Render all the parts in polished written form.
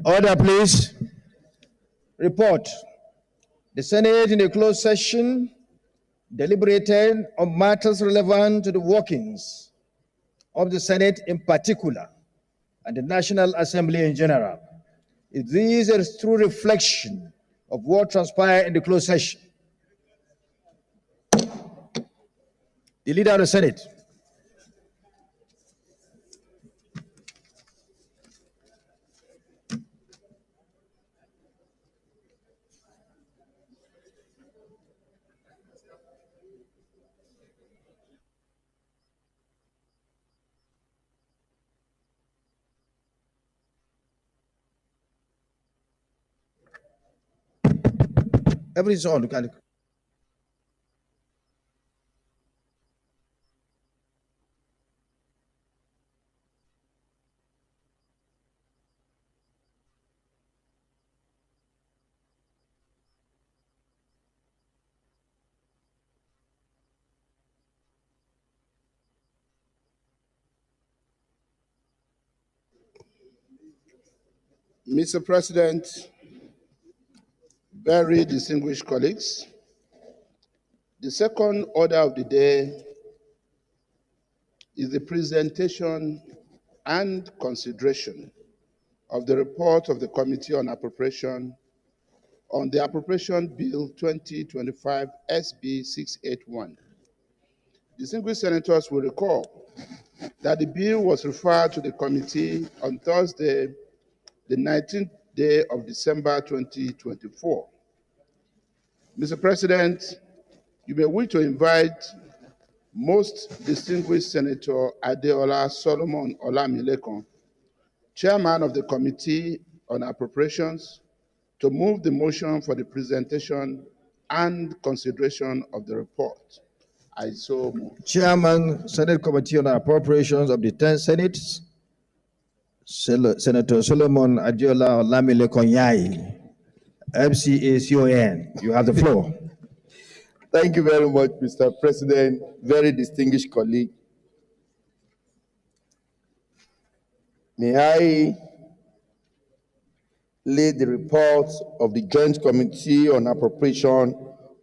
Order, please. Report. The Senate in a closed session deliberated on matters relevant to the workings of the Senate in particular and the National Assembly in general. This is a true reflection of what transpired in the closed session. The Leader of the Senate. Everything's on. Mr. President, very distinguished colleagues, the second order of the day is the presentation and consideration of the report of the Committee on Appropriation on the Appropriation Bill 2025 SB 681. Distinguished senators will recall that the bill was referred to the committee on Thursday, the 19th day of December 2024. Mr. President, you may wish to invite Most Distinguished Senator Adeola Solomon Olamilekan, Chairman of the Committee on Appropriations, to move the motion for the presentation and consideration of the report. I so move. Chairman, Senate Committee on Appropriations of the 10th Senate, Senator Solomon Adeola Olamilekan Yai, FCACON. You have the floor. Thank you very much, Mr. President, very distinguished colleague. May I lay the report of the Joint Committee on Appropriation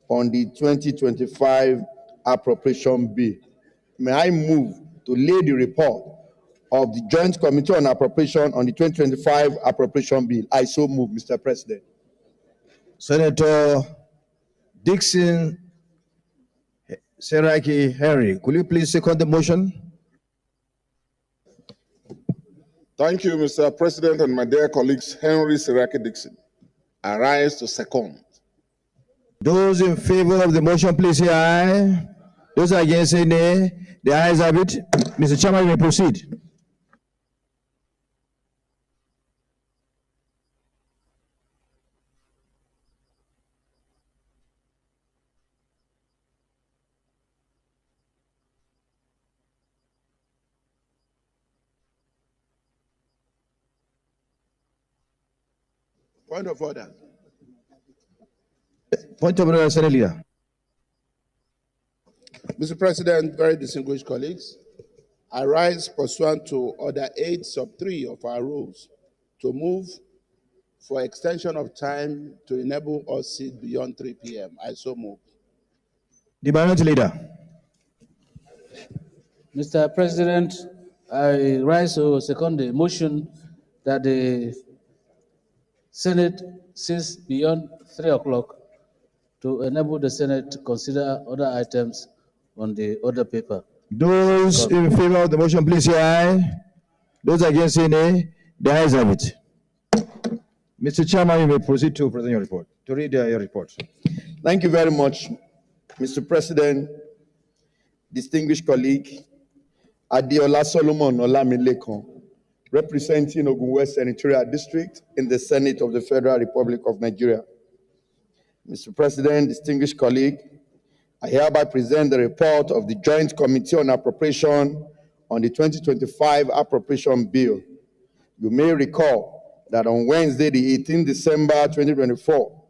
on the 2025 Appropriation Bill. May I move to lay the report of the Joint Committee on Appropriation on the 2025 Appropriation Bill. I so move, Mr. President. Senator Dixon Seraki Henry, could you please second the motion? Thank you, Mr. President, and my dear colleagues. Henry Seraki Dixon, I rise to second. Those in favor of the motion, please say aye. Those against, say nay. The ayes have it. Mr. Chairman, you may proceed. Point of order. Point of order, Senate Leader. Mr. President, very distinguished colleagues, I rise pursuant to Order 8 sub 3 of our rules to move for extension of time to enable us sit beyond 3 p.m. I so move. The Minority Leader. Mr. President, I rise to second the motion that the Senate sits beyond 3 o'clock to enable the Senate to consider other items on the order paper. Those in favor of the motion, please say aye. Those against, say nay. The ayes have it. Mr. Chairman, you may proceed to present your report, to read your report. Thank you very much, Mr. President, distinguished colleague, Adeola Solomon Olamilekan, representing Ogun West Senatorial District in the Senate of the Federal Republic of Nigeria. Mr. President, distinguished colleague, I hereby present the report of the Joint Committee on Appropriation on the 2025 Appropriation Bill. You may recall that on Wednesday, the 18th December 2024,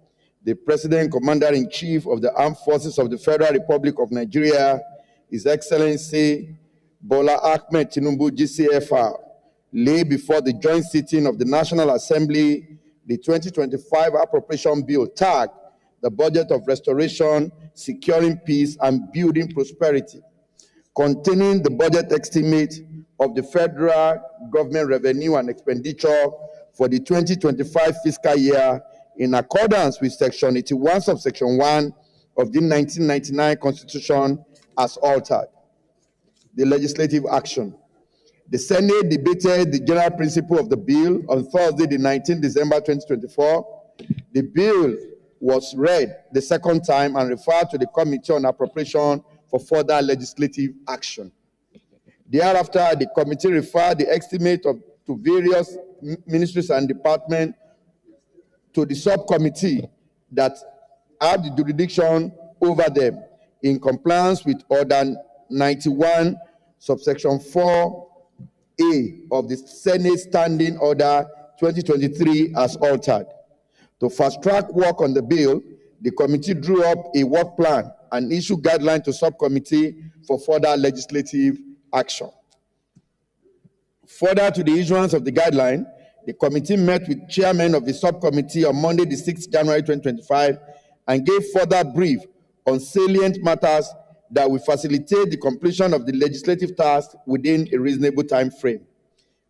the President, Commander-in-Chief of the Armed Forces of the Federal Republic of Nigeria, His Excellency Bola Ahmed Tinubu, GCFR, lay before the joint sitting of the National Assembly the 2025 Appropriation Bill tagged the Budget of Restoration, Securing Peace and Building Prosperity, containing the budget estimate of the federal government revenue and expenditure for the 2025 fiscal year in accordance with Section 81, subsection 1 of the 1999 Constitution as altered. The legislative action. The Senate debated the general principle of the bill on Thursday, the 19th December 2024. The bill was read the second time and referred to the Committee on Appropriation for further legislative action. Thereafter, the committee referred the estimate to various ministries and departments to the subcommittee that have the jurisdiction over them in compliance with Order 91, subsection 4A of the Senate Standing Order 2023 as altered. To fast-track work on the bill, the committee drew up a work plan and issued guidelines to subcommittee for further legislative action. Further to the issuance of the guideline, the committee met with chairman of the subcommittee on Monday, the 6th January 2025, and gave further brief on salient matters that will facilitate the completion of the legislative task within a reasonable time frame.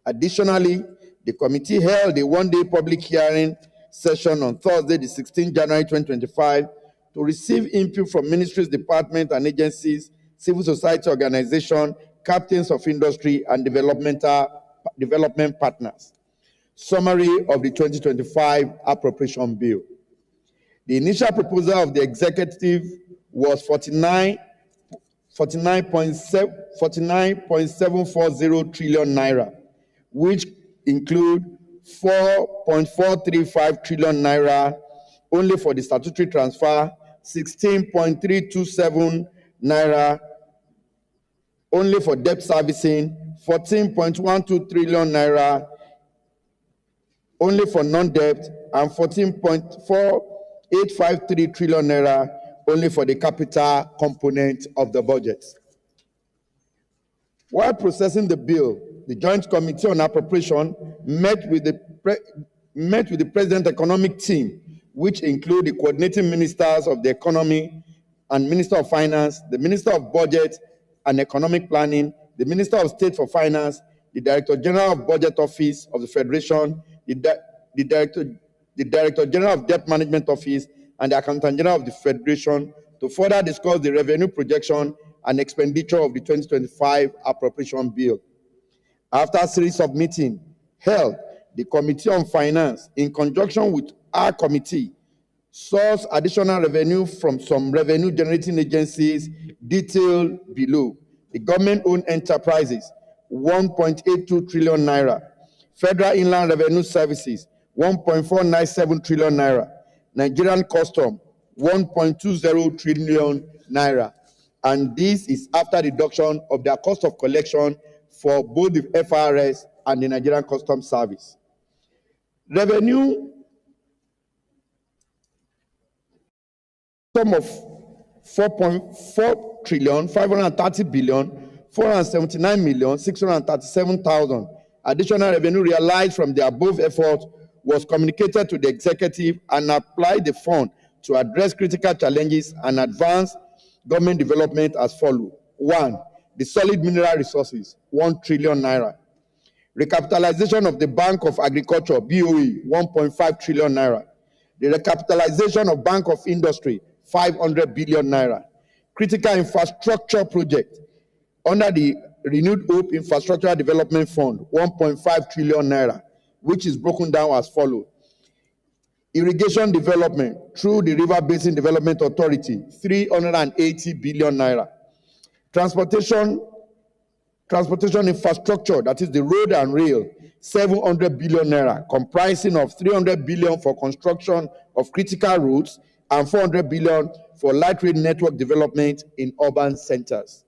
Additionally, the committee held a one-day public hearing session on Thursday, the 16th January 2025, to receive input from ministries, departments, and agencies, civil society organizations, captains of industry, and development partners. Summary of the 2025 Appropriation Bill. The initial proposal of the executive was 49.740 trillion naira, which include 4.435 trillion naira only for the statutory transfer, 16.327 naira only for debt servicing, 14.12 trillion naira only for non-debt, and 14.4853 trillion naira only for the capital component of the budget. While processing the bill, the Joint Committee on Appropriation met with the President Economic Team, which include the coordinating ministers of the Economy and Minister of Finance, the Minister of Budget and Economic Planning, the Minister of State for Finance, the Director General of Budget Office of the Federation, the Director General of Debt Management Office, and the Accountant General of the Federation to further discuss the revenue projection and expenditure of the 2025 Appropriation Bill. After a series of meetings held, the Committee on Finance, in conjunction with our committee, sourced additional revenue from some revenue-generating agencies detailed below. The government-owned enterprises, 1.82 trillion naira. Federal Inland Revenue Services, 1.497 trillion naira. Nigerian Custom, 1.20 trillion naira. And this is after deduction of their cost of collection for both the FRS and the Nigerian Customs Service. Revenue sum of 4.4 trillion 530 billion 479 million 637,000 additional revenue realized from the above effort was communicated to the executive and applied the fund to address critical challenges and advance government development as follows. 1. The solid mineral resources, 1 trillion naira. Recapitalization of the Bank of Agriculture, BOE, 1.5 trillion naira. The recapitalization of Bank of Industry, 500 billion naira. Critical infrastructure project under the Renewed Hope Infrastructure Development Fund, 1.5 trillion naira, which is broken down as follows. Irrigation development through the River Basin Development Authority, 380 billion naira. Transportation infrastructure, that is the road and rail, 700 billion naira, comprising of 300 billion for construction of critical roads and 400 billion for light rail network development in urban centers.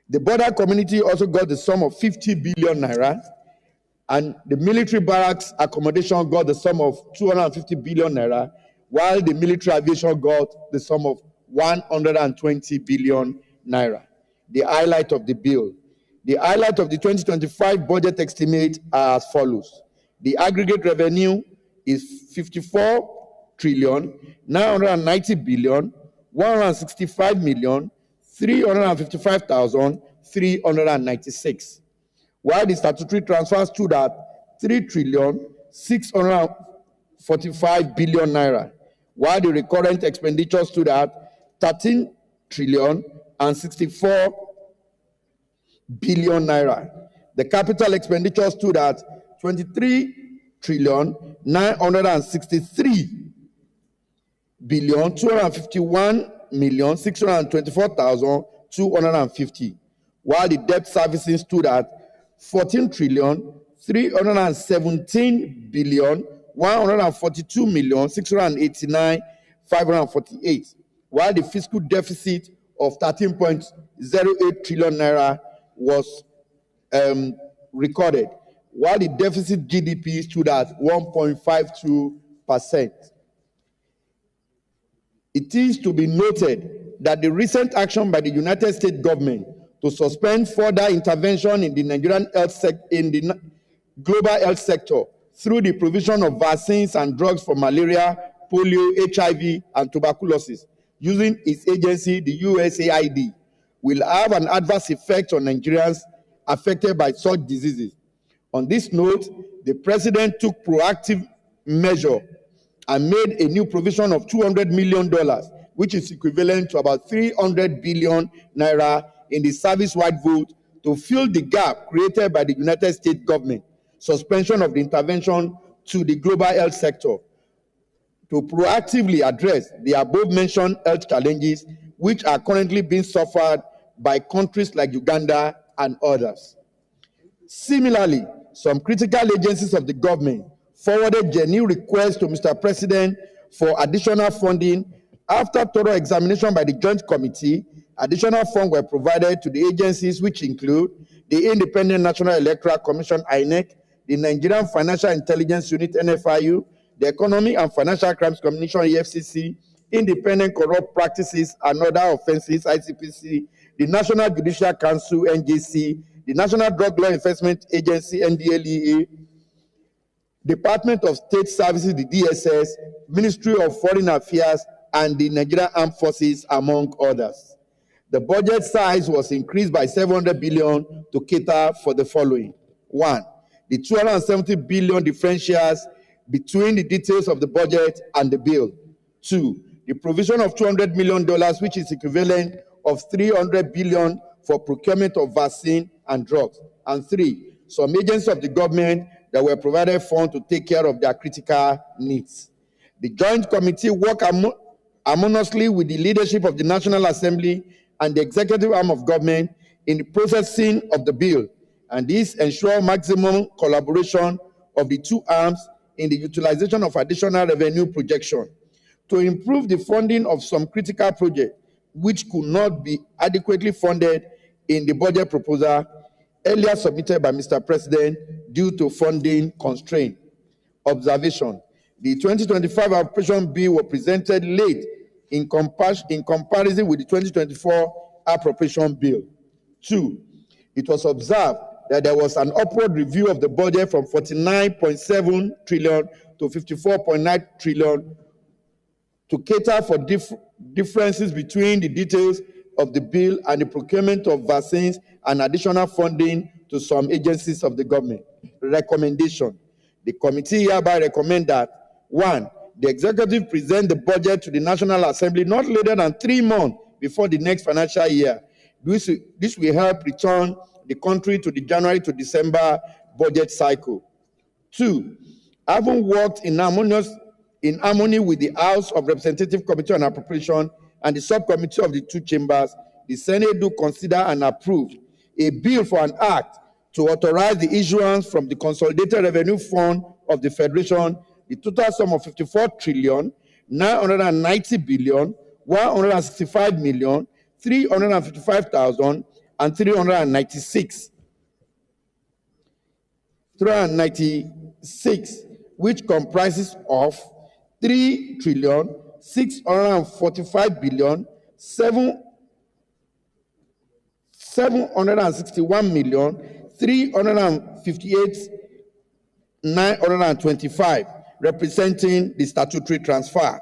The border community also got the sum of 50 billion naira, and the military barracks accommodation got the sum of 250 billion naira, while the military aviation got the sum of 120 billion naira. The highlight of the bill. The highlight of the 2025 budget estimate are as follows. The aggregate revenue is 54 trillion 990 billion 165 million 355,396, while the statutory transfers stood at 3 trillion 645 billion naira, while the recurrent expenditure stood at 13 trillion and 64 billion naira. The capital expenditure stood at 23 trillion 963 billion 251 million 624,250, while the debt servicing stood at 14 trillion 317 billion 142 million 689,548, while the fiscal deficit of 13.08 trillion naira was recorded, while the deficit GDP stood at 1.52%. It is to be noted that the recent action by the United States government to suspend further intervention in the Nigerian global health sector through the provision of vaccines and drugs for malaria, polio, HIV, and tuberculosis using its agency, the USAID, will have an adverse effect on Nigerians affected by such diseases. On this note, the President took proactive measure and made a new provision of $200 million, which is equivalent to about 300 billion naira in the service-wide vote to fill the gap created by the United States government suspension of the intervention to the global health sector to proactively address the above-mentioned health challenges which are currently being suffered by countries like Uganda and others. Similarly, some critical agencies of the government forwarded genuine requests to Mr. President for additional funding. After thorough examination by the Joint Committee, additional funds were provided to the agencies, which include the Independent National Electoral Commission, INEC, the Nigerian Financial Intelligence Unit, NFIU, the Economic and Financial Crimes Commission, EFCC, Independent Corrupt Practices and Other Offences, ICPC, the National Judicial Council, NJC, the National Drug Law Enforcement Agency, NDLEA, Department of State Services, the DSS, Ministry of Foreign Affairs, and the Nigerian Armed Forces, among others. The budget size was increased by 700 billion to cater for the following. 1. The 270 billion differentials between the details of the budget and the bill. 2. The provision of $200 million, which is equivalent of 300 billion for procurement of vaccine and drugs. And 3. Some agents of the government that were provided funds to take care of their critical needs. The Joint Committee worked harmoniously with the leadership of the National Assembly and the executive arm of government in the processing of the bill, and this ensured maximum collaboration of the two arms in the utilization of additional revenue projection to improve the funding of some critical projects which could not be adequately funded in the budget proposal earlier submitted by Mr. President due to funding constraint. Observation: the 2025 appropriation bill was presented late in comparison with the 2024 appropriation bill. 2. It was observed that there was an upward review of the budget from 49.7 trillion to 54.9 trillion to cater for differences between the details of the bill and the procurement of vaccines and additional funding to some agencies of the government. Recommendation: the committee hereby recommend that 1. The executive present the budget to the National Assembly not later than 3 months before the next financial year. This will help return the country to the January to December budget cycle. 2. Having worked in harmony with the House of Representatives Committee on Appropriation and the subcommittee of the two chambers, the Senate do consider and approve a bill for an act to authorize the issuance from the Consolidated Revenue Fund of the Federation the total sum of 54 trillion 990 billion 165 million 355,396, which comprises of 3 trillion 645 billion 761,358,925, representing the statutory transfers.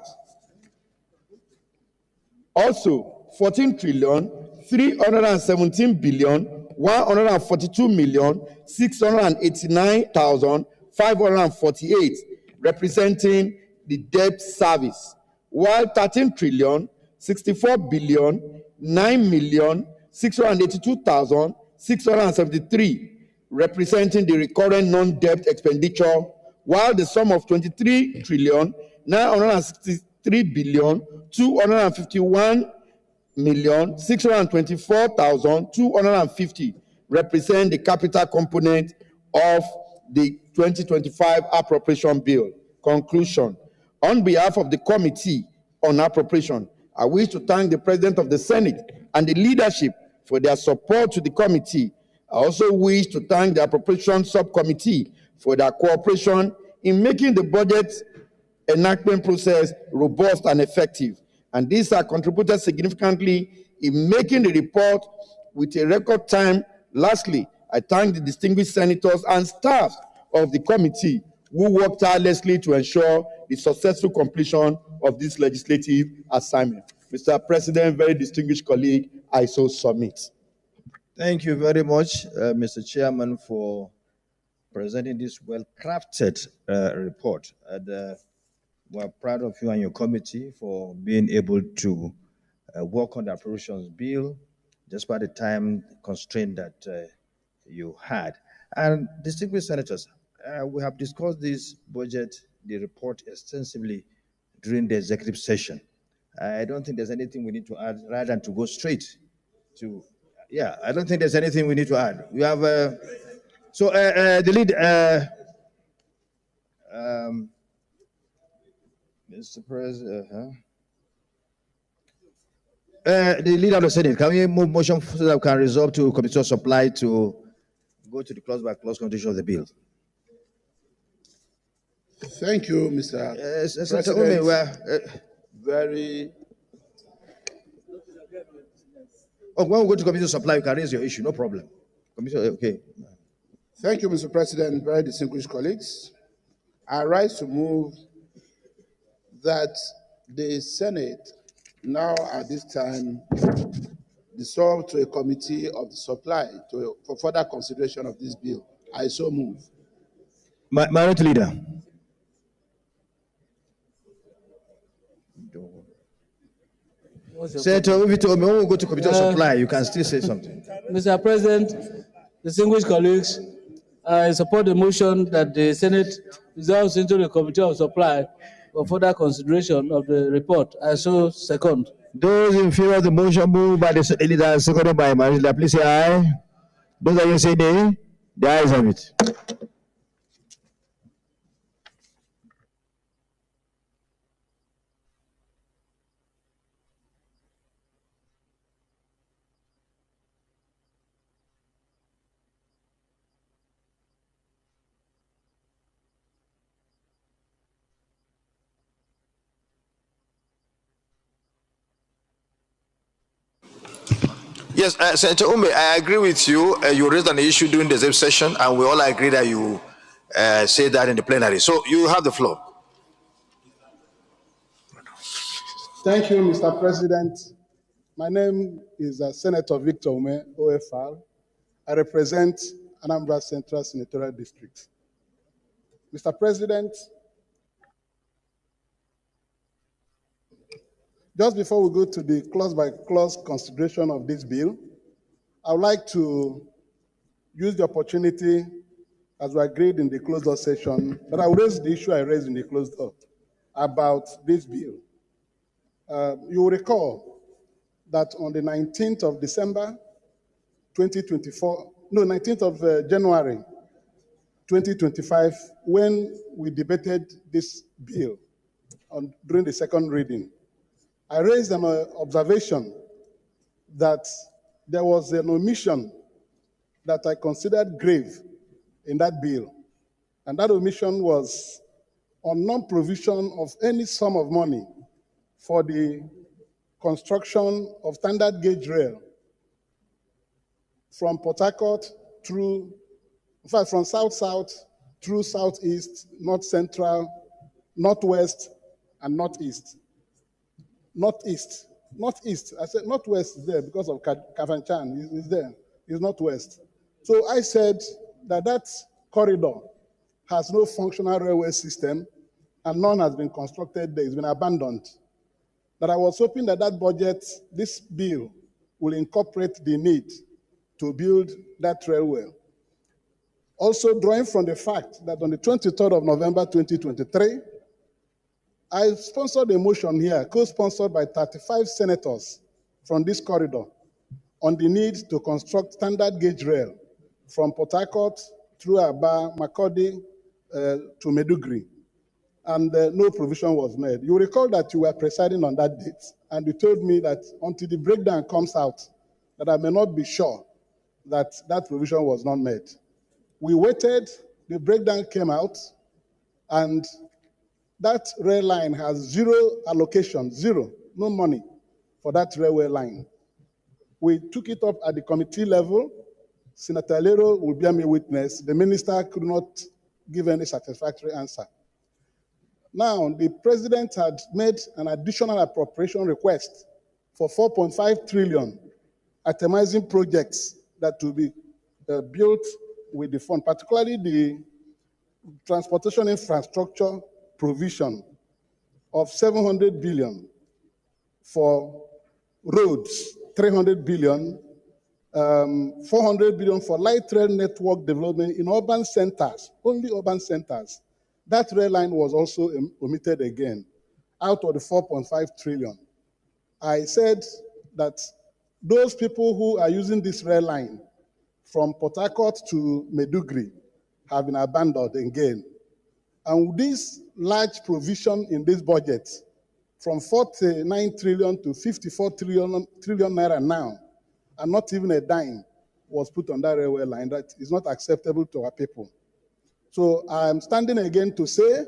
Also, 14,317,142,689,548, representing the debt service, while 13,64,9,682,673, representing the recurrent non-debt expenditure, while the sum of 23,963,251,624,250 represent the capital component of the 2025 appropriation bill. Conclusion. On behalf of the Committee on Appropriation, I wish to thank the President of the Senate and the leadership for their support to the committee. I also wish to thank the Appropriation Subcommittee for their cooperation in making the budget enactment process robust and effective. And these have contributed significantly in making the report with a record time. Lastly, I thank the distinguished senators and staff of the committee who worked tirelessly to ensure the successful completion of this legislative assignment. Mr. President, very distinguished colleague, I so submit. Thank you very much, Mr. Chairman, for presenting this well-crafted report. And we're proud of you and your committee for being able to work on the appropriations bill despite the time constraint that you had. And distinguished senators, we have discussed this budget, the report, extensively during the executive session. I don't think there's anything we need to add rather than to go straight to, I don't think there's anything we need to add. We have, the lead, Mr. President, the leader of the Senate, can we move motion so that we can resolve to Committee of Supply to go to the clause-by-clause condition of the bill? Thank you, Mr. President. When we go to Committee of Supply, you can raise your issue, no problem. Okay. Thank you, Mr. President. Very distinguished colleagues. I rise to move that the Senate now at this time dissolve to a committee of the supply for further consideration of this bill. I so move. Minority Leader. Senator, when we go to Committee of Supply, you can still say something. Mr. President, distinguished colleagues, I support the motion that the Senate dissolves into the Committee of Supply for further consideration of the report. I so second. Those in favor of the motion moved by the Senate leader, seconded by Minority Leader, please say aye. Those against say nay. The ayes have it. Yes, Senator Ume, I agree with you. You raised an issue during the executive session, and we all agree that you say that in the plenary. So you have the floor. Thank you, Mr. President. My name is Senator Victor Ume, OFR. I represent Anambra Central Senatorial District. Mr. President, just before we go to the clause-by-clause consideration of this bill, I would like to use the opportunity, as we agreed in the closed-door session, that I will raise the issue I raised in the closed-door about this bill. You will recall that on the 19th of December, 19th of January, 2025, when we debated this bill during the second reading, I raised an observation that there was an omission that I considered grave in that bill. And that omission was on non-provision of any sum of money for the construction of standard gauge rail from Port Harcourt through, in fact, from south-south through southeast, north-central, northwest, and northeast. Northeast. Northeast. I said northwest is there because of Kavanchan. Is there. It's northwest. So I said that that corridor has no functional railway system and none has been constructed there. It's been abandoned. That I was hoping that that budget, this bill, will incorporate the need to build that railway. Also drawing from the fact that on the 23rd of November 2023, I sponsored a motion here, co-sponsored by 35 senators from this corridor on the need to construct standard gauge rail from Port Harcourt through Aba, Makurdi to Maiduguri. And no provision was made. You recall that you were presiding on that date, and you told me that until the breakdown comes out, that I may not be sure that that provision was not made. We waited, the breakdown came out, and that rail line has zero allocation, zero, no money for that railway line. We took it up at the committee level. Senator Lero will bear me witness. The minister could not give any satisfactory answer. Now, the president had made an additional appropriation request for 4.5 trillion itemizing projects that will be built with the fund, particularly the transportation infrastructure provision of 700 billion for roads, 300 billion, 400 billion for light rail network development in urban centers, only urban centers. That rail line was also omitted again, out of the 4.5 trillion. I said that those people who are using this rail line from Port Harcourt to Maiduguri have been abandoned again. And this large provision in this budget, from 49 trillion to 54 trillion naira now, and not even a dime was put on that railway line. That is not acceptable to our people. So I'm standing again to say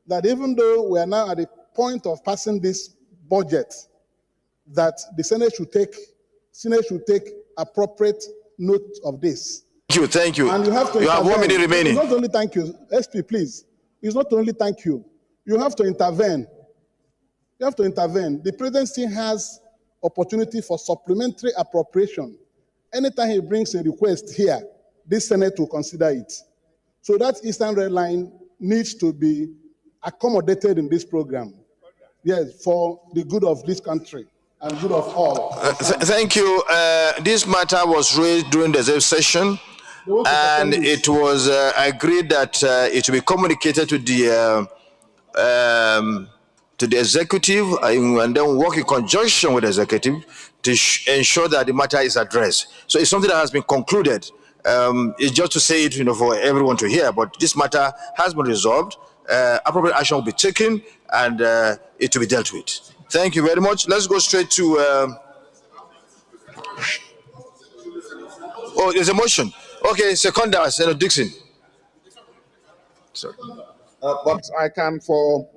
that even though we are now at the point of passing this budget, that the Senate should take appropriate note of this. Thank you. And you have to. You have 1 minute remaining. It's not only thank you, SP, please. It's not only thank you. You have to intervene. You have to intervene. The presidency has opportunity for supplementary appropriation. Anytime he brings a request here, this Senate will consider it. So that Eastern Rail Line needs to be accommodated in this program. Yes, for the good of this country and good of all. Thank you. This matter was raised during the executive session, and it was agreed that it will be communicated to the executive and then work in conjunction with the executive to ensure that the matter is addressed. So it's something that has been concluded. It's just to say it, for everyone to hear, but this matter has been resolved. Appropriate action will be taken, and it will be dealt with. Thank you very much. Let's go straight to. Oh, there's a motion. Okay, seconder, Senator Dixon. Sorry. But I can, for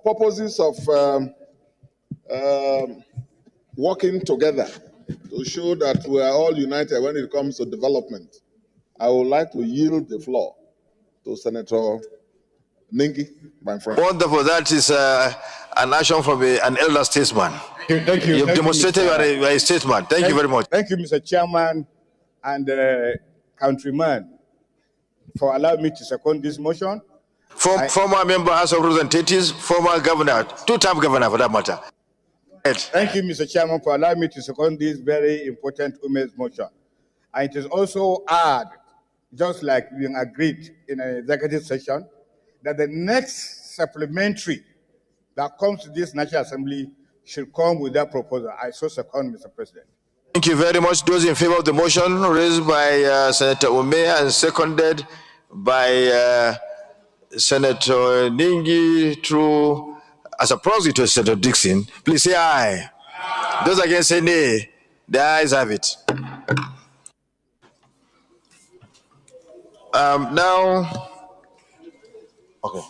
purposes of working together to show that we are all united when it comes to development, I would like to yield the floor to Senator Ningi, my friend. Wonderful. That is an action from an elder statesman. Thank you. You've demonstrated you are a statesman. Thank you very much. Thank you, Mr. Chairman and countryman, for allowing me to second this motion. Former member House of Representatives, former governor, two-time governor for that matter. Thank you, Mr. Chairman, for allowing me to second this very important women's motion. And it is also add, just like we agreed in an executive session, that the next supplementary that comes to this National Assembly should come with that proposal. I so second, Mr. President. Thank you very much. Those in favor of the motion raised by Senator Umea and seconded by Senator Ningi through as a proxy to Senator Dixon, please say aye. Aye. Those against say nay. The ayes have it. Now, okay.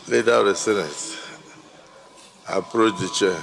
Leader of the Senate, approach the chair.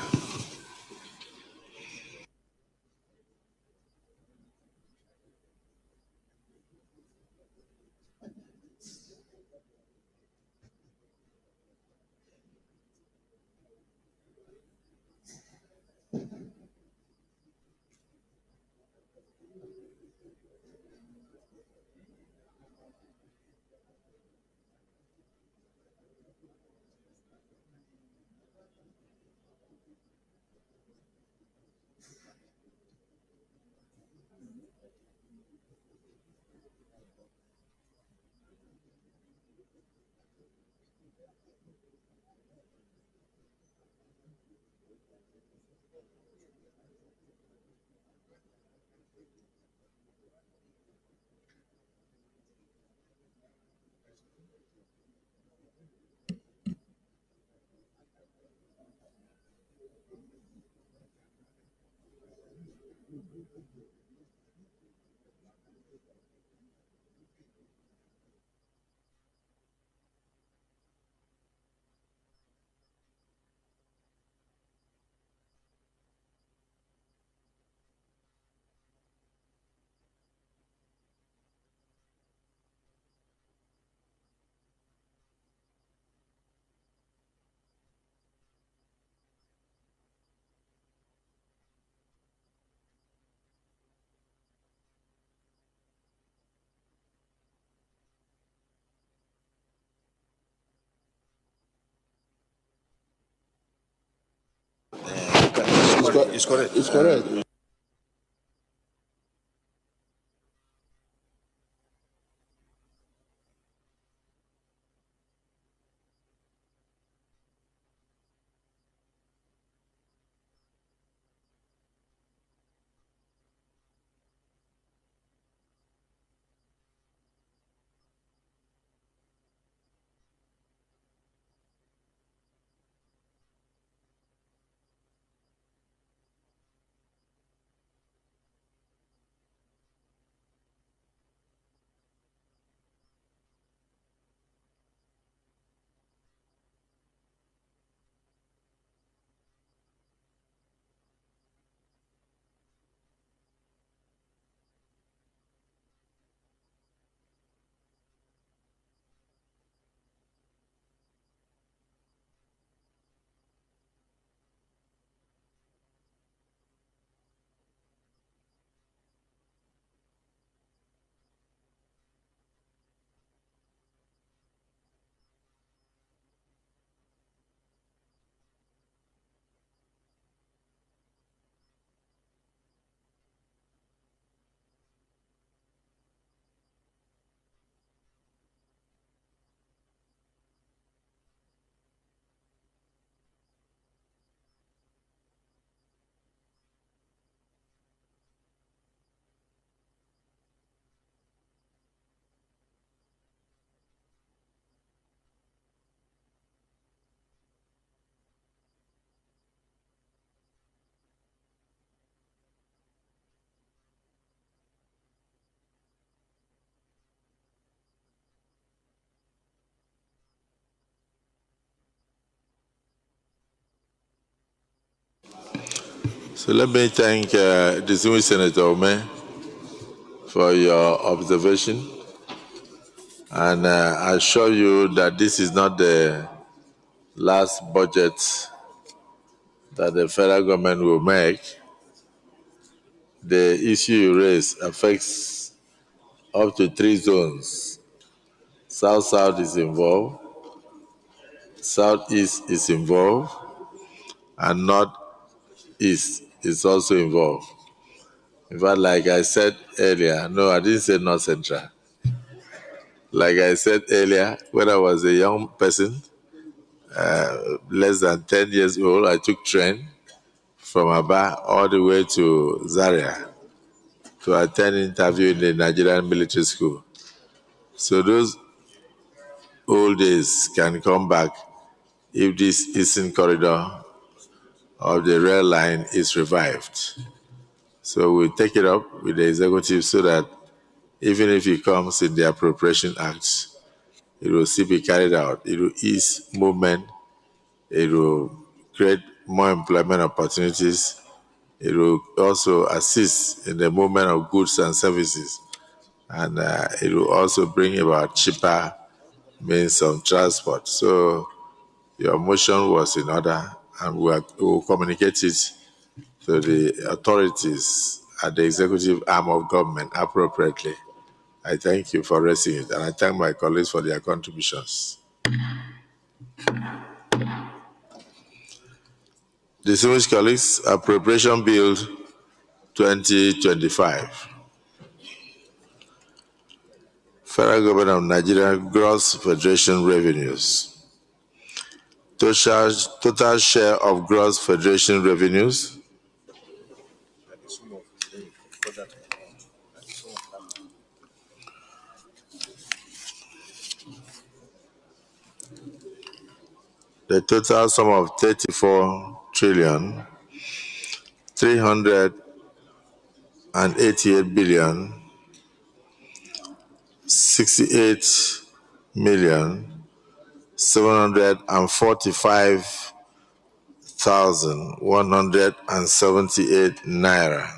It's correct. It's correct. So let me thank distinguished Senator Ome for your observation, and I assure you that this is not the last budget that the federal government will make. The issue you raise affects up to 3 zones. South-South is involved, Southeast is involved, and Northeast is also involved. In fact, like I said earlier, no, I didn't say North Central. Like I said earlier, when I was a young person, less than 10 years old, I took train from Aba all the way to Zaria to attend an interview in the Nigerian military school. So those old days can come back if this eastern corridor of the rail line is revived. So we take it up with the executive so that even if it comes in the Appropriation Act, it will still be carried out. It will ease movement. It will create more employment opportunities. It will also assist in the movement of goods and services. And it will also bring about cheaper means of transport. So your motion was in order, and we will communicate it to the authorities at the executive arm of government appropriately. I thank you for raising it, and I thank my colleagues for their contributions. Distinguished colleagues, Appropriation Bill 2025. Federal Government of Nigeria Gross Federation Revenues. Total share of gross federation revenues. The total sum of 34,388,688,745,178 naira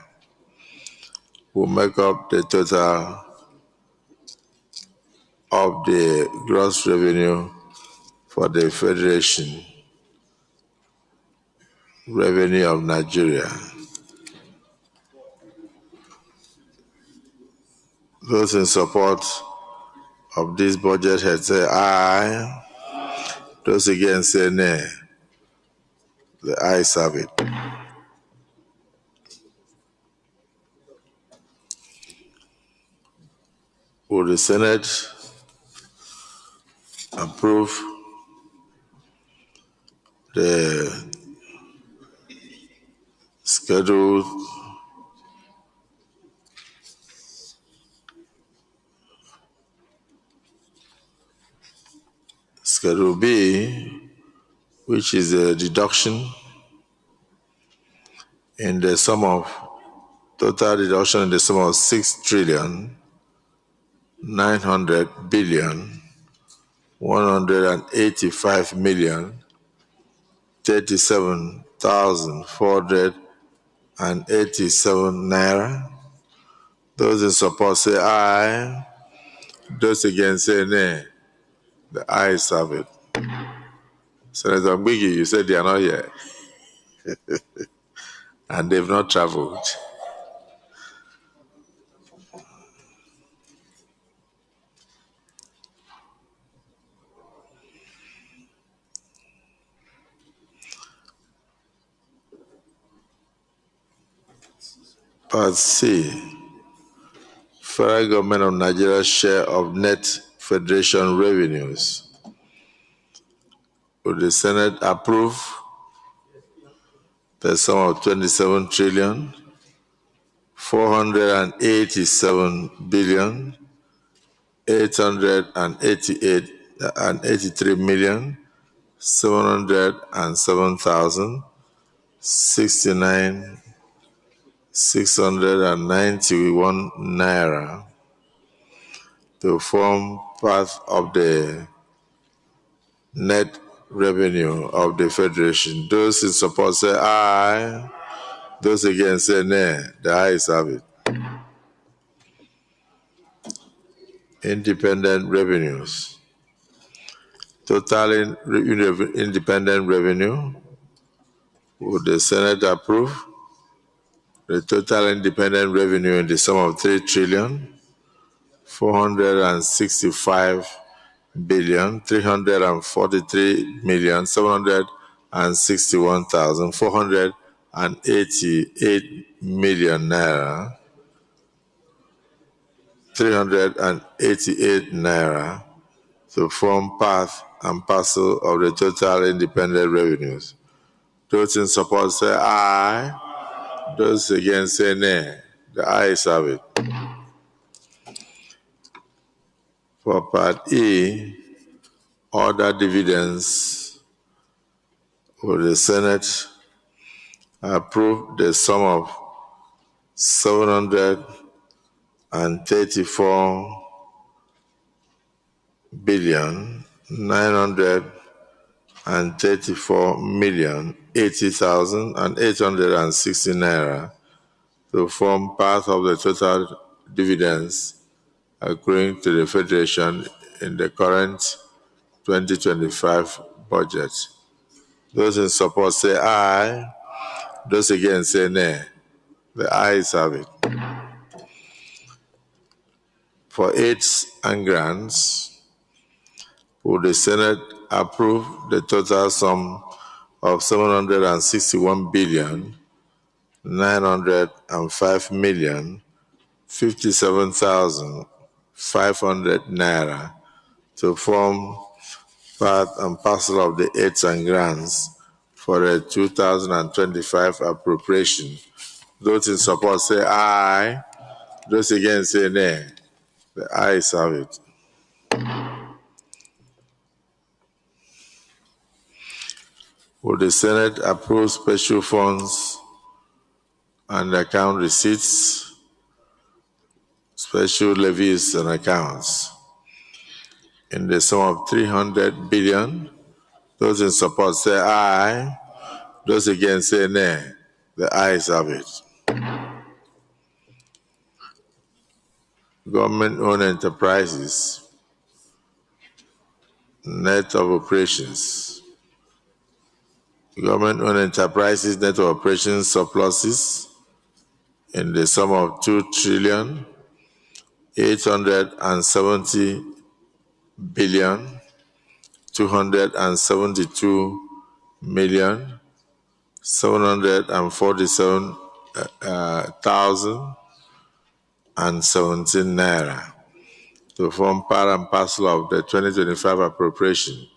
will make up the total of the gross revenue for the Federation Revenue of Nigeria. Those in support of this budget head say aye. Those against say nay. The ayes have it. Will the Senate approve the Schedule B, which is a deduction in the sum of total deduction in the sum of 6,900,185,037,487 naira. Those in support say aye. Those against say nay. The ayes have it. Senator Mbigi, you said they are not here. And they've not traveled. Part C, Federal Government of Nigeria's share of net federation revenues. Will the Senate approve the sum of 27,483,888,691 naira to form part of the net revenue of the Federation. Those in support say aye. Those against say nay. The ayes have it. Independent revenues. Total independent revenue. Would the Senate approve the total independent revenue in the sum of 3,463,761,488 million naira, 388 naira to form part and parcel of the total independent revenues. Those in support say aye. Those against say nay. The ayes have it. For Part E, other dividends, will the Senate approve the sum of 734,934,080,860 naira to form part of the total dividends accruing to the Federation in the current 2025 budget. Those in support say aye. Those against say nay. The ayes have it. For aids and grants, will the Senate approve the total sum of 761,905,057,500 naira to form part and parcel of the aids and grants for the 2025 appropriation? Those in support say aye. Those against say nay. The ayes have it. Will the Senate approve special funds and account receipts, special levies and accounts in the sum of 300 billion? Those in support say aye. Those against say nay. The ayes have it. Government-owned enterprises, net of operations. Government-owned enterprises net of operations surpluses in the sum of 2,070,747,717 naira to form part and parcel of the 2025 appropriation.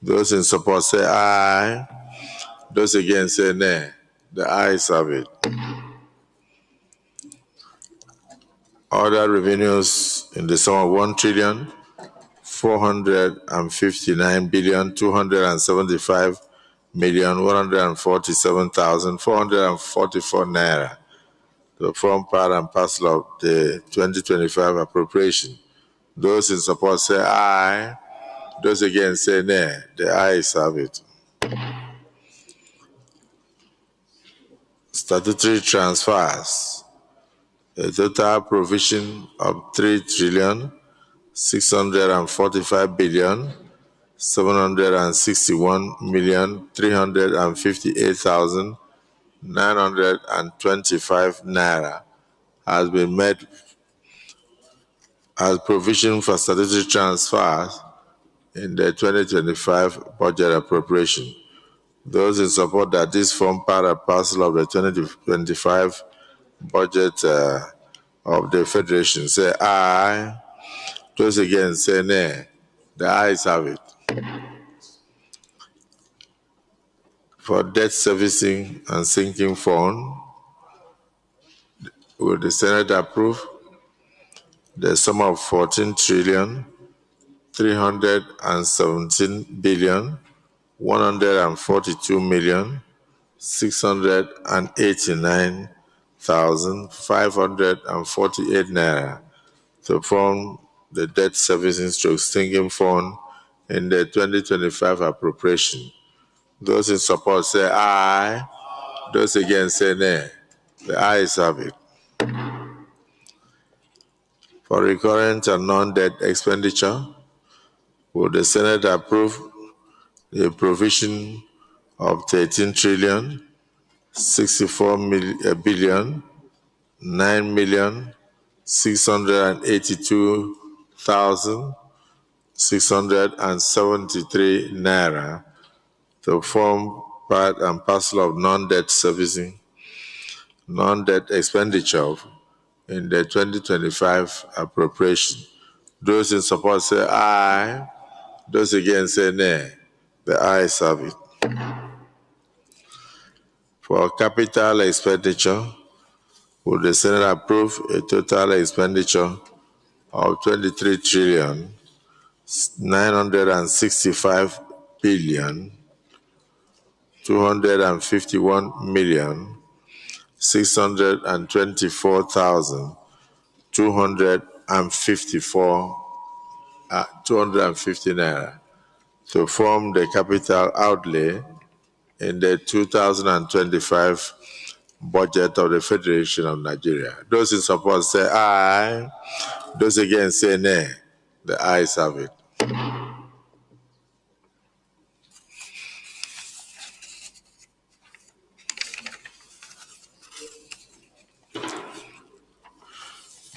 Those in support say aye. Those against say nay. The ayes have it. Other revenues in the sum of 1,459,275,147,444 naira to form part and parcel of the 2025 appropriation. Those in support say aye. Those against say nay. The ayes have it. Statutory transfers. A total provision of 3,645,761,358,925 naira has been made as provision for statutory transfers in the 2025 budget appropriation. Those in support that this form part and parcel of the 2025 budget of the Federation say aye. Those against say nay. The ayes have it. For debt servicing and sinking fund, will the Senate approve the sum of 14,317,142,689,548 naira to form the debt servicing stroke sinking fund in the 2025 appropriation? Those in support say aye. Those against say nay. The ayes have it. For recurrent and non-debt expenditure, will the Senate approve the provision of 13,682,673 naira to form part and parcel of non-debt servicing, non-debt expenditure in the 2025 appropriation? Those in support say aye. Those against say nay. The ayes have it. For capital expenditure, will the Senate approve a total expenditure of 23,965,251,760 250 naira to form the capital outlay in the 2025 budget of the Federation of Nigeria. Those in support say aye. Those against say nay. The ayes have it.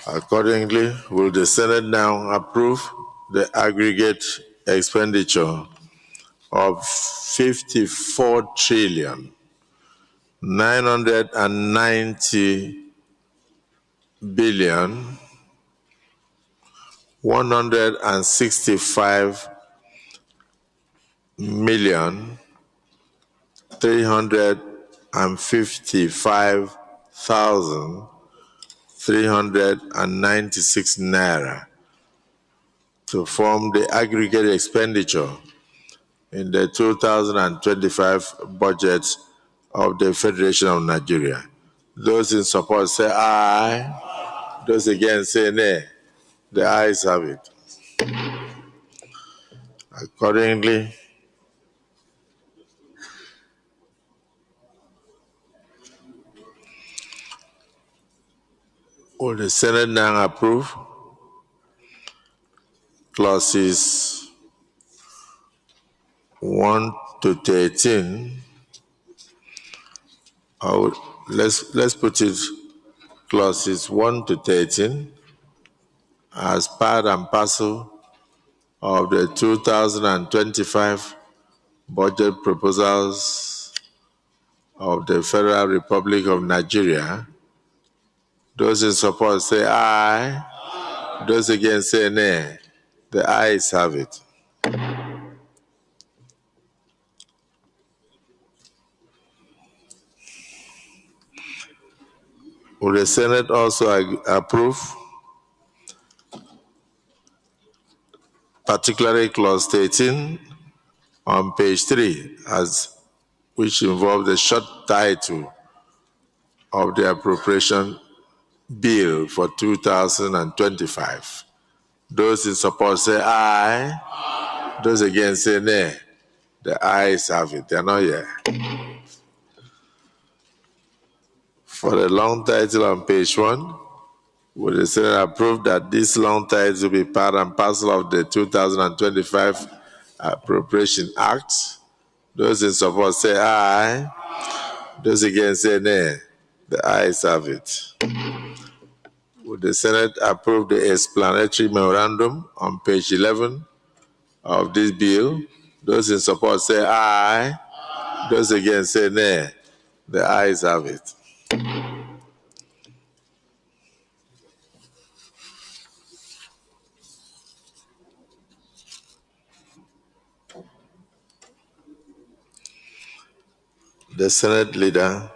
Accordingly, will the Senate now approve the aggregate expenditure of 54 trillion 990 billion 165 million 355,396 naira to form the aggregate expenditure in the 2025 budget of the Federation of Nigeria. Those in support say aye. Those against say nay. The ayes have it. Accordingly, will the Senate now approve clauses 1 to 13? Or let's put it clauses 1 to 13 as part and parcel of the 2025 budget proposals of the Federal Republic of Nigeria. Those in support say aye. Those against say nay. The ayes have it. Will the Senate also approve, particularly clause 13 on page 3, which involves the short title of the appropriation bill for 2025? Those in support say aye. Those against say nay. The ayes have it. They're not here. For the long title on page 1, will the Senate approve that this long title will be part and parcel of the 2025 Appropriation Act? Those in support say aye. Those against say nay. The ayes have it. Will the Senate approve the explanatory memorandum on page 11 of this bill? Those in support say aye. Those against say nay. The ayes have it. The Senate leader,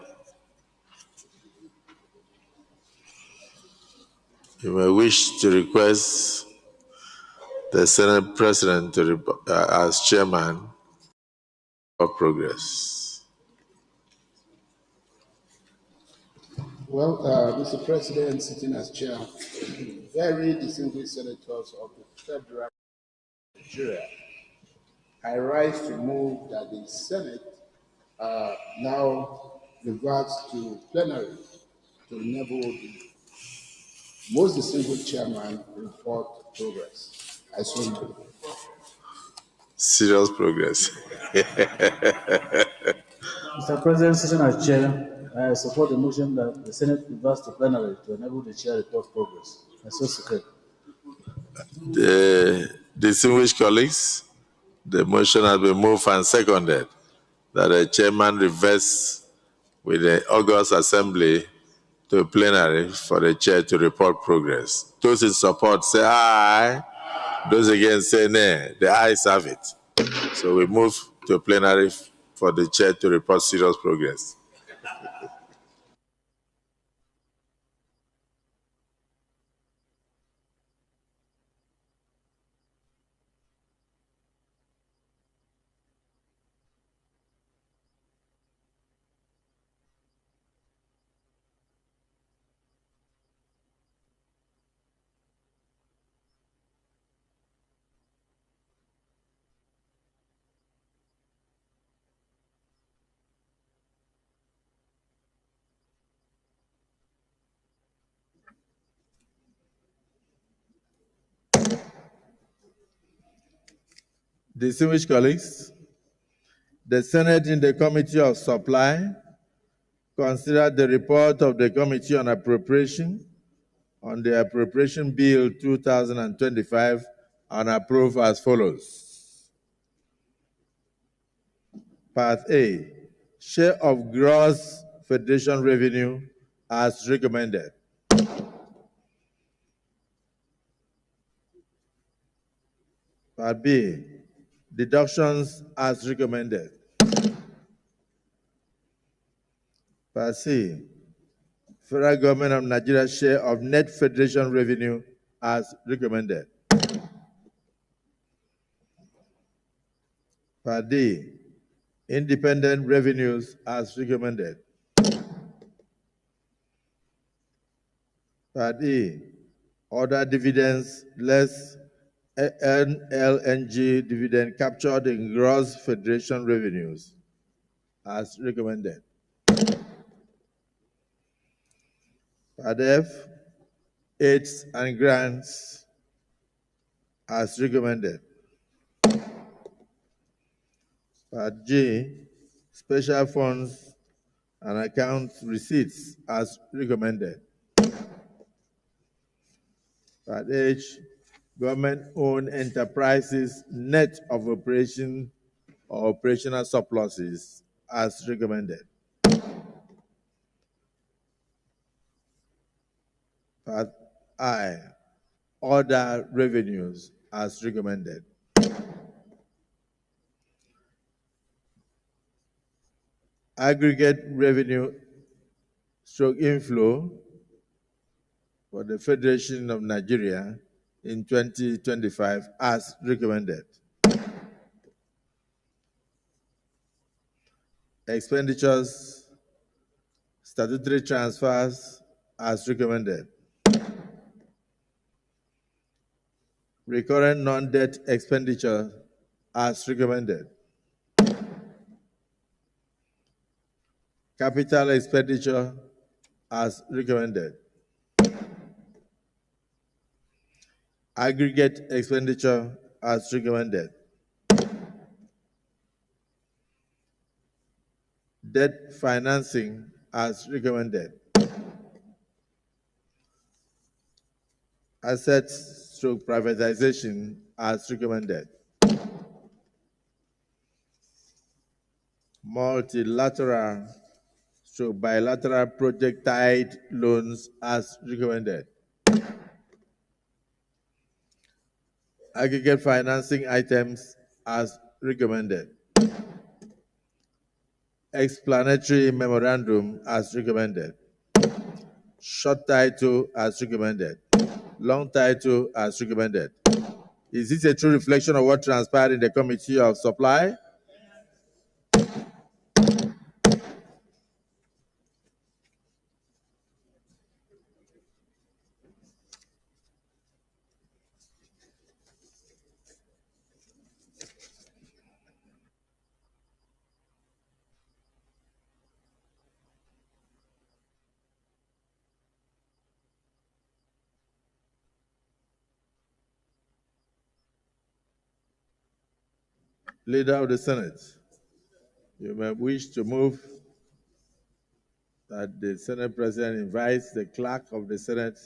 you may wish to request the Senate President to as chairman of progress. Well, Mr. President, sitting as chair, very distinguished senators of the Federal Nigeria, I rise to move that the Senate now reverts to plenary to enable the most distinguished chairman report progress. I so move. Serious progress. Mr. President, sitting as chair, I support the motion that the Senate reverts to plenary to enable the chair report progress. I so second. The distinguished colleagues, the motion has been moved and seconded that the chairman reverts with the August Assembly to plenary for the chair to report progress. Those in support say aye. Those against say nay. The ayes have it. So we move to plenary for the chair to report serious progress. Distinguished colleagues, the Senate in the Committee of Supply considered the report of the Committee on Appropriation on the Appropriation Bill 2025 and approved as follows. Part A, share of gross federation revenue as recommended. Part B, deductions as recommended. Part C, Federal Government of Nigeria's share of net federation revenue as recommended. Part D, independent revenues as recommended. Part E, other dividends less NLNG dividend captured in gross federation revenues as recommended. Part F, aids and grants as recommended. Part G, special funds and account receipts as recommended. Part H, government-owned enterprises net of operation or operational surpluses as recommended. Part I, other revenues as recommended. Aggregate revenue stroke inflow for the Federation of Nigeria in 2025 as recommended. Expenditures, statutory transfers as recommended. Recurrent non-debt expenditure as recommended. Capital expenditure as recommended. Aggregate expenditure as recommended. Debt financing as recommended. Assets stroke privatization as recommended. Multilateral stroke bilateral project-tied loans as recommended. Aggregate financing items as recommended. Explanatory memorandum as recommended. Short title as recommended. Long title as recommended. Is this a true reflection of what transpired in the Committee of Supply? Leader of the Senate, you may wish to move that the Senate President invites the Clerk of the Senate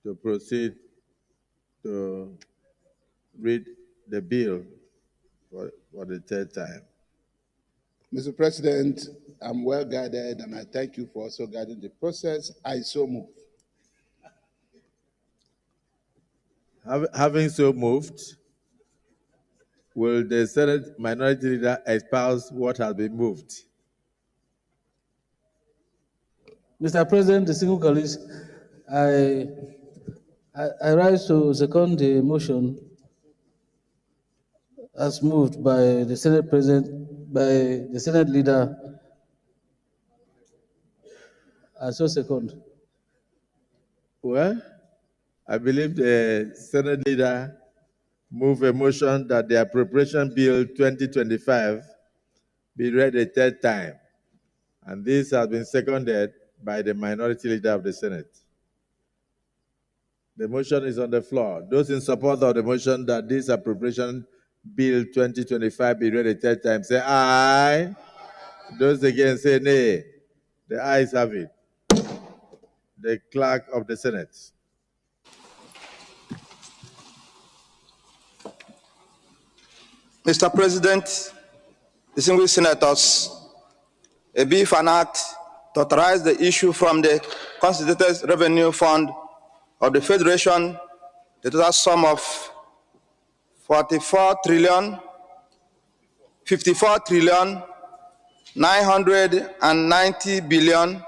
to proceed to read the bill for the third time. Mr. President, I'm well guided, and I thank you for also guiding the process. I so move. Having so moved, will the Senate Minority Leader espouse what has been moved? Mr. President, distinguished colleagues, I rise to second the motion as moved by the Senate President, by the Senate Leader. I so second. Well, I believe the Senate Leader moved a motion that the Appropriation Bill 2025 be read a third time, and this has been seconded by the Minority Leader of the Senate. The motion is on the floor. Those in support of the motion that this appropriation Bill 2025 be read a third time. Say aye. Those against say nay. The ayes have it. The clerk of the Senate. Mr. President, distinguished senators, a bill for an act to authorize the issue from the Consolidated Revenue Fund of the Federation, the total sum of 54 trillion 990 billion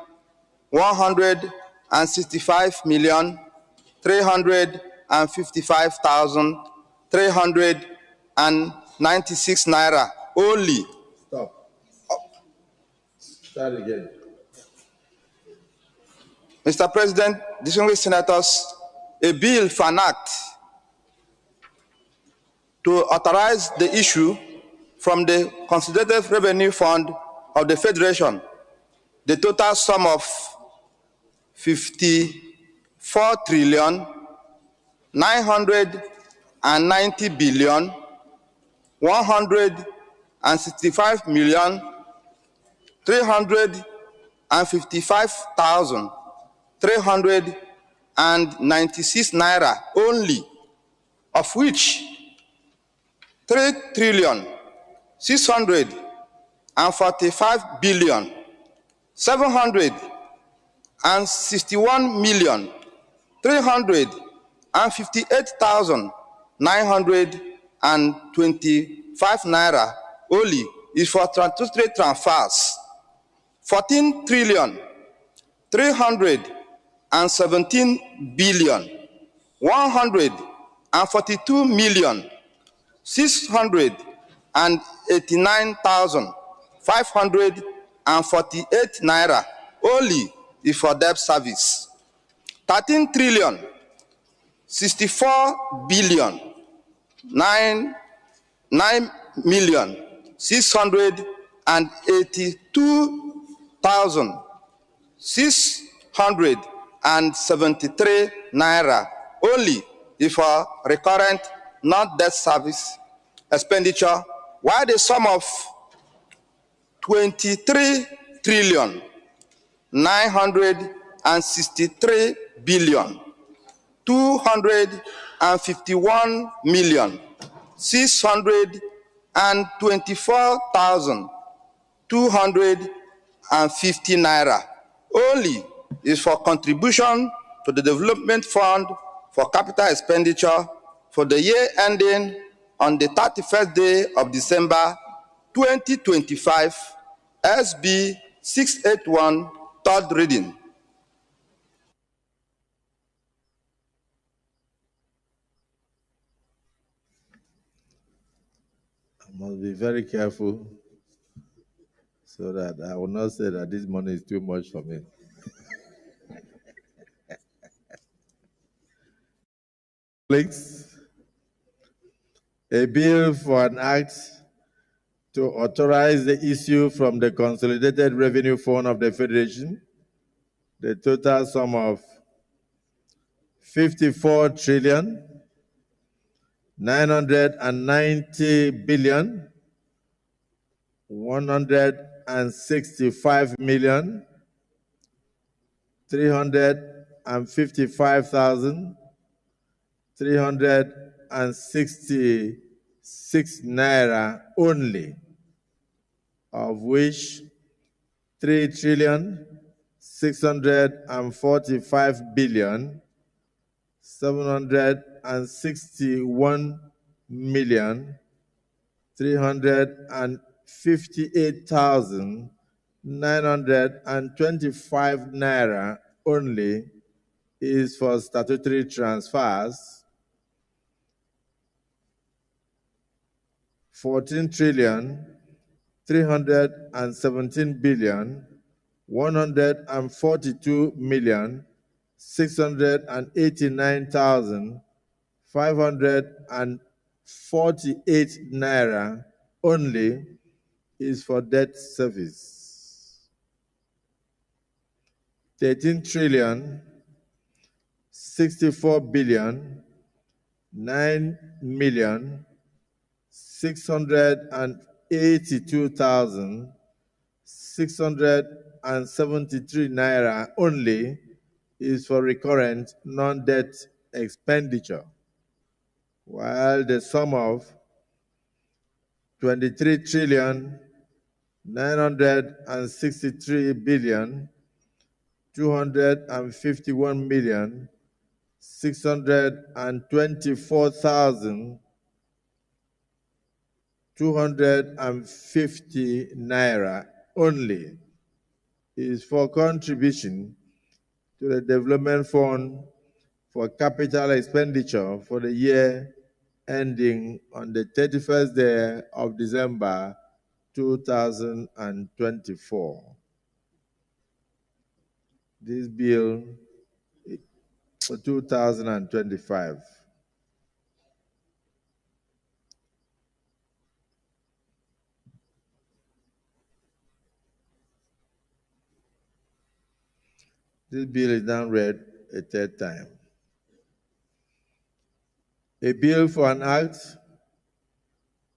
165,355,396 naira only. Stop. Start again. Mr. President, distinguished senators, a bill for an act to authorize the issue from the Consolidated Revenue Fund of the Federation, the total sum of 54 trillion 990 billion 165 million 355,396 naira only, of which 3 trillion 645 billion 761 million 358,925 naira only is for statutory transfers. 14 trillion 317 billion 142 million 689,548 naira only is for debt service. 13 trillion 64 billion 9 million 682,673 naira only is for recurrent non-debt service expenditure, while the sum of 23 trillion 963 billion 251 million 624,250 naira only is for contribution to the Development Fund for capital expenditure for the year ending on the 31st day of December 2025, SB 681, third reading. I must be very careful so that I will not say that this money is too much for me. A bill for an act to authorize the issue from the Consolidated Revenue Fund of the Federation, the total sum of 54 trillion 990 billion 165 million 355,366 naira only, of which 3 trillion 645 billion 761 million 358,925 naira only is for statutory transfers. 14 trillion 317 billion 142 million 689,548 naira only is for debt service. 13 trillion 64 billion 9 million 682,673 naira only is for recurrent non-debt expenditure, while the sum of 23 trillion 963 billion 251 million 624,250 naira only is for contribution to the Development Fund for capital expenditure for the year ending on the 31st day of December 2024. This bill for 2025. This bill is now read a third time. A bill for an act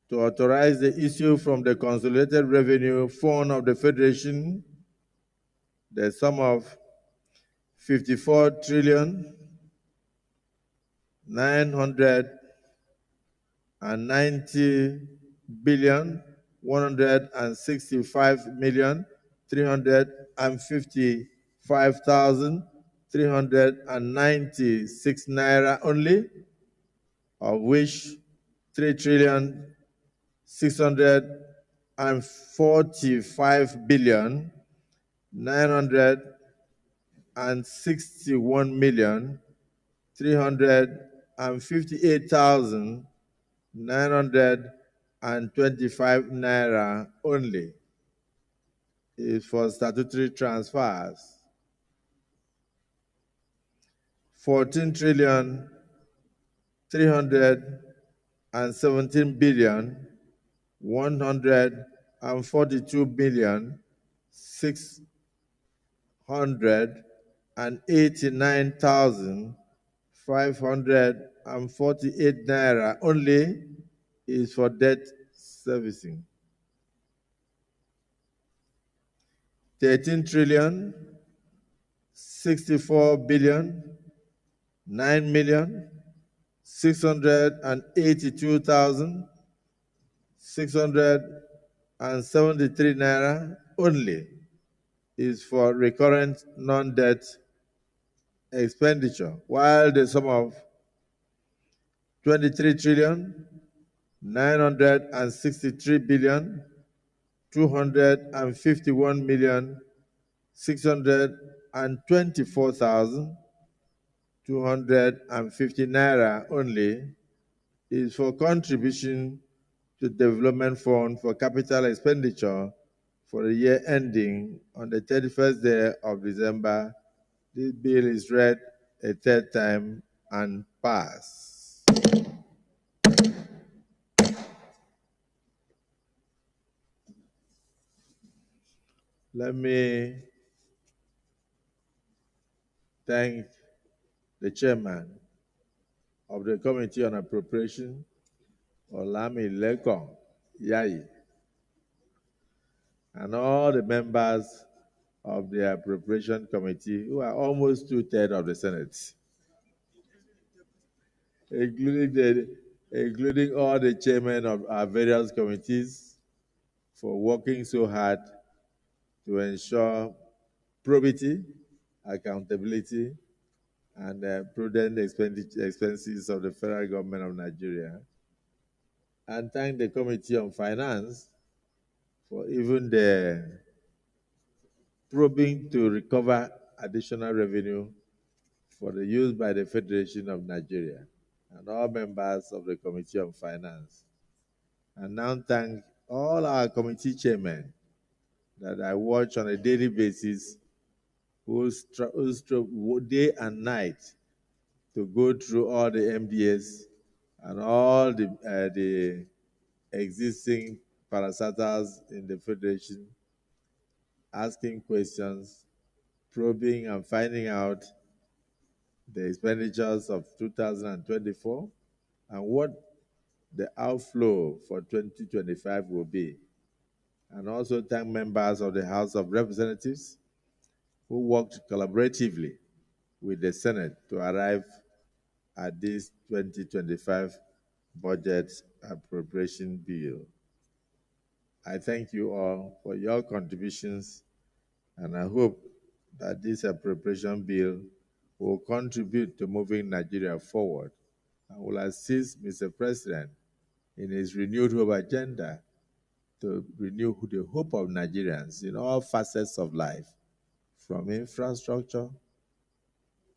to authorize the issue from the Consolidated Revenue Fund of the Federation the sum of 54 trillion 990 billion 165 million 355,396 naira only, of which 3 trillion 645 billion 961 million 358,925 naira only is for statutory transfers. 14 trillion 317 billion 142 billion 689,548 naira only is for debt servicing. 13 trillion 64 billion 9 million 682,673 naira only is for recurrent non-debt expenditure, while the sum of 23 trillion 963 billion 251 million 624,250 naira only is for contribution to Development Fund for capital expenditure for the year ending on the 31st day of December. This bill is read a third time and passed. Let me thank the chairman of the Committee on Appropriation, Olamilekon Yayi, and all the members of the Appropriation Committee, who are almost 2/3 of the Senate, including all the chairmen of our various committees, for working so hard to ensure probity, accountability, and prudent expenses of the federal government of Nigeria. And thank the Committee on Finance for even the probing to recover additional revenue for the use by the Federation of Nigeria and all members of the Committee on Finance. And now thank all our committee chairmen that I watch on a daily basis, who strive day and night to go through all the MDS and all the existing parastatals in the Federation, asking questions, probing and finding out the expenditures of 2024 and what the outflow for 2025 will be, and also thank members of the House of Representatives who worked collaboratively with the Senate to arrive at this 2025 budget appropriation bill. I thank you all for your contributions, and I hope that this appropriation bill will contribute to moving Nigeria forward and will assist Mr. President in his renewed hope agenda to renew the hope of Nigerians in all facets of life, from infrastructure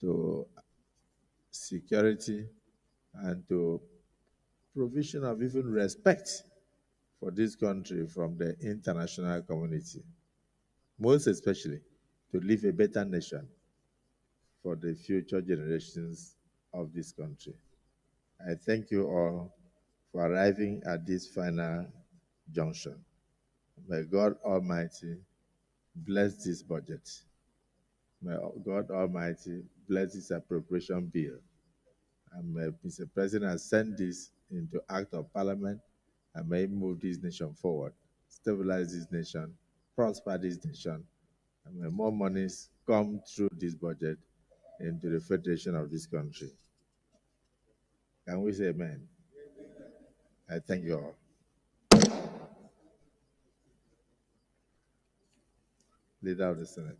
to security and to provision of even respect for this country from the international community, most especially to leave a better nation for the future generations of this country. I thank you all for arriving at this final junction. May God Almighty bless this budget. May God Almighty bless this appropriation bill. And may Mr. President send this into act of parliament and may move this nation forward, stabilize this nation, prosper this nation, and may more monies come through this budget into the federation of this country. Can we say amen? I thank you all. Leader of the Senate.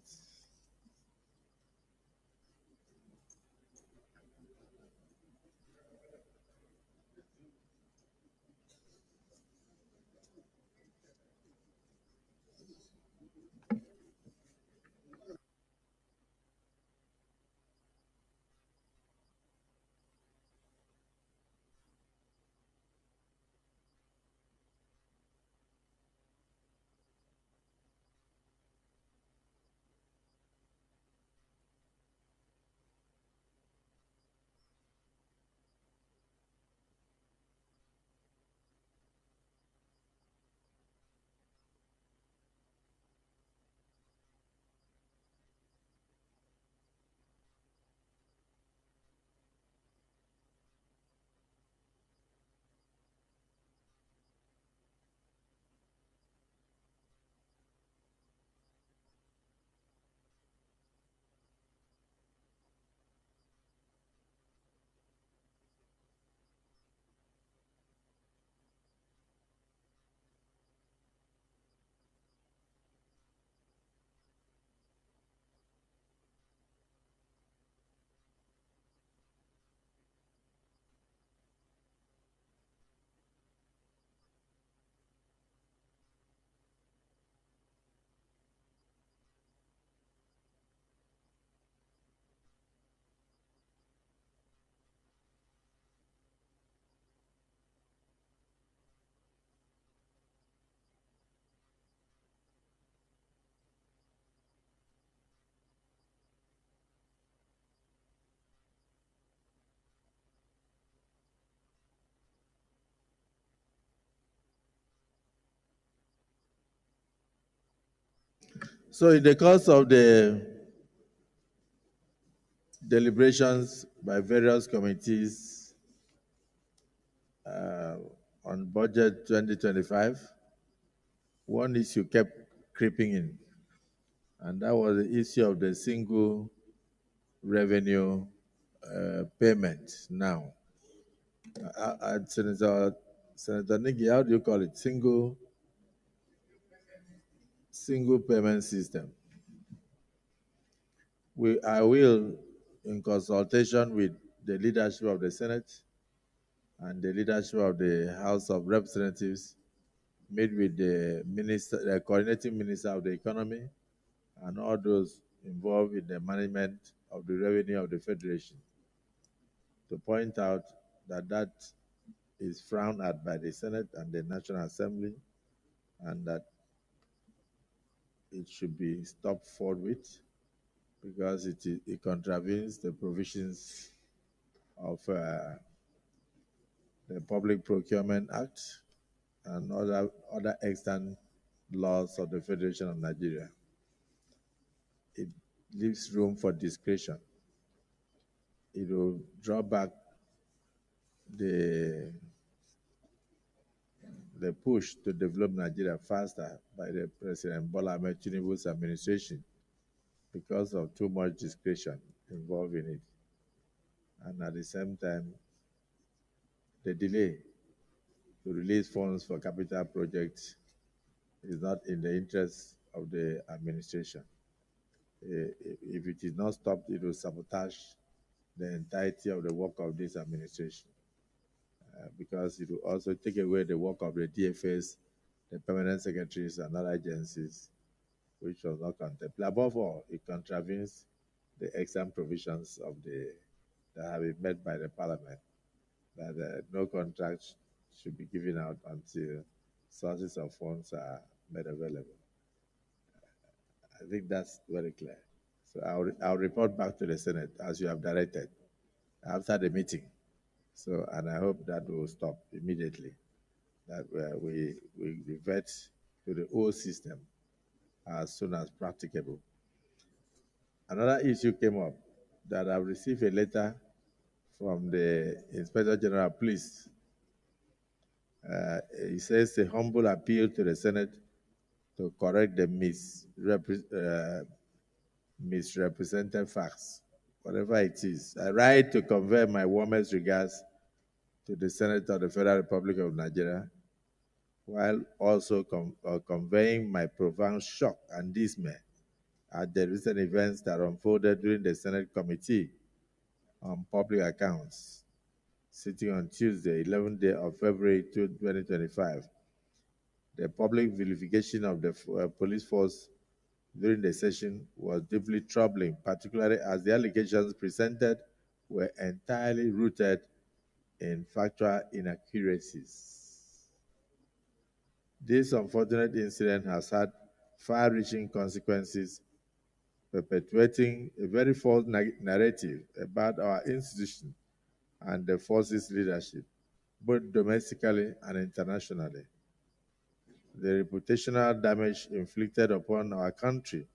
So in the course of the deliberations by various committees on budget 2025, one issue kept creeping in, and that was the issue of the single revenue payment now. Senator Nigi, how do you call it? Single payment system. I will, in consultation with the leadership of the Senate and the leadership of the House of Representatives, meet with the coordinating minister of the economy and all those involved in the management of the revenue of the Federation to point out that that is frowned at by the Senate and the National Assembly, and that it should be stopped forthwith because it contravenes the provisions of the Public Procurement Act and other extant laws of the Federation of Nigeria. It leaves room for discretion. It will draw back the the push to develop Nigeria faster by the President Bola Ahmed Tinubu's administration because of too much discretion involved in it. And at the same time, the delay to release funds for capital projects is not in the interest of the administration. If it is not stopped, it will sabotage the entirety of the work of this administration. Because it will also take away the work of the DFS, the permanent secretaries, and other agencies, which was not contemplated. Above all, it contravenes the exam provisions of that have been made by the Parliament, that no contract should be given out until sources of funds are made available. I think that's very clear. So I'll report back to the Senate as you have directed after the meeting. So, and I hope that will stop immediately, that we revert to the old system as soon as practicable. Another issue came up that I've received a letter from the Inspector General of Police. He says a humble appeal to the Senate to correct the misrepresented facts, whatever it is. I write to convey my warmest regards to the Senate of the Federal Republic of Nigeria, while also conveying my profound shock and dismay at the recent events that unfolded during the Senate Committee on Public Accounts, sitting on Tuesday, 11th day of February 2025. The public vilification of the police force during the session was deeply troubling, particularly as the allegations presented were entirely rooted in factual inaccuracies. This unfortunate incident has had far-reaching consequences, perpetuating a very false narrative about our institution and the force's leadership, both domestically and internationally. The reputational damage inflicted upon our country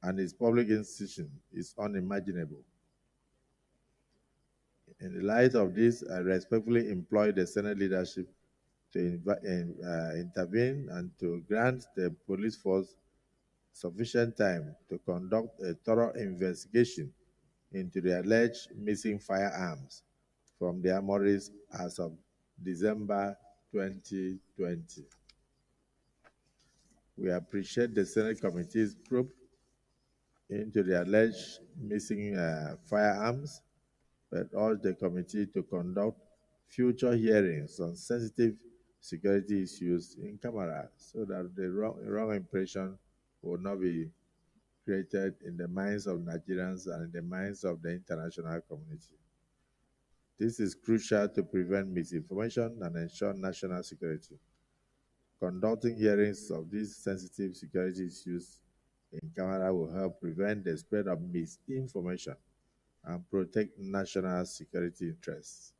and its public institution is unimaginable. In the light of this, I respectfully implore the Senate leadership to intervene and to grant the police force sufficient time to conduct a thorough investigation into the alleged missing firearms from the armories as of December 2020. We appreciate the Senate Committee's probe into the alleged missing firearms, but urge the committee to conduct future hearings on sensitive security issues in camera so that the wrong impression will not be created in the minds of Nigerians and in the minds of the international community. This is crucial to prevent misinformation and ensure national security. Conducting hearings of these sensitive security issues in camera will help prevent the spread of misinformation and protect national security interests.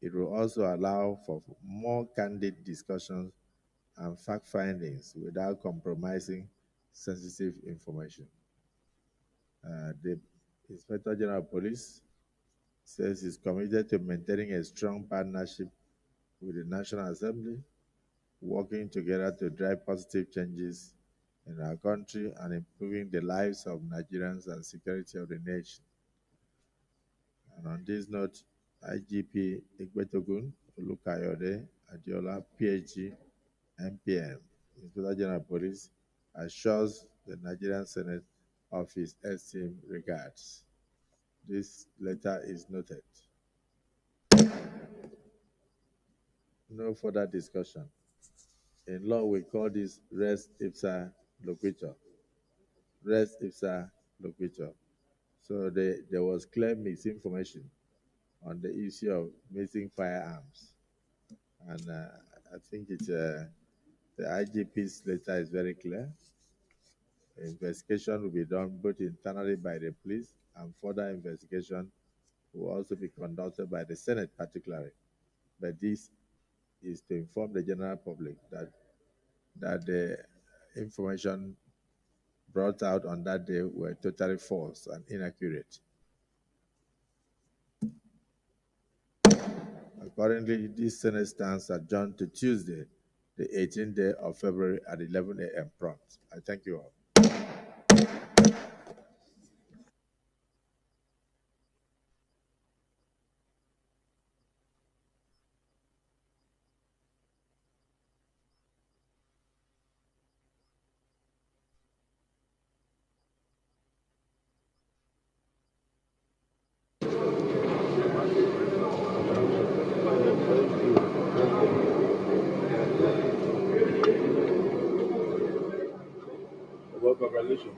It will also allow for more candid discussions and fact findings without compromising sensitive information. The Inspector General of Police says he's committed to maintaining a strong partnership with the National Assembly, working together to drive positive changes in our country and improving the lives of Nigerians and security of the nation. And on this note, IGP Igbetogun Olukayode Adiola, PhD, MPM, Inspector General of Police, assures the Nigerian Senate of his esteemed regards. This letter is noted. No further discussion. In law, we call this res ipsa loquitur. Res ipsa loquitur. So there was clear misinformation on the issue of missing firearms. And I think the IGP's letter is very clear. Investigation will be done both internally by the police, and further investigation will also be conducted by the Senate particularly. But this is to inform the general public that the information brought out on that day were totally false and inaccurate. Accordingly, this Senate stands adjourned to Tuesday, the 18th day of February at 11 a.m. prompt. I thank you all. Well, congratulations.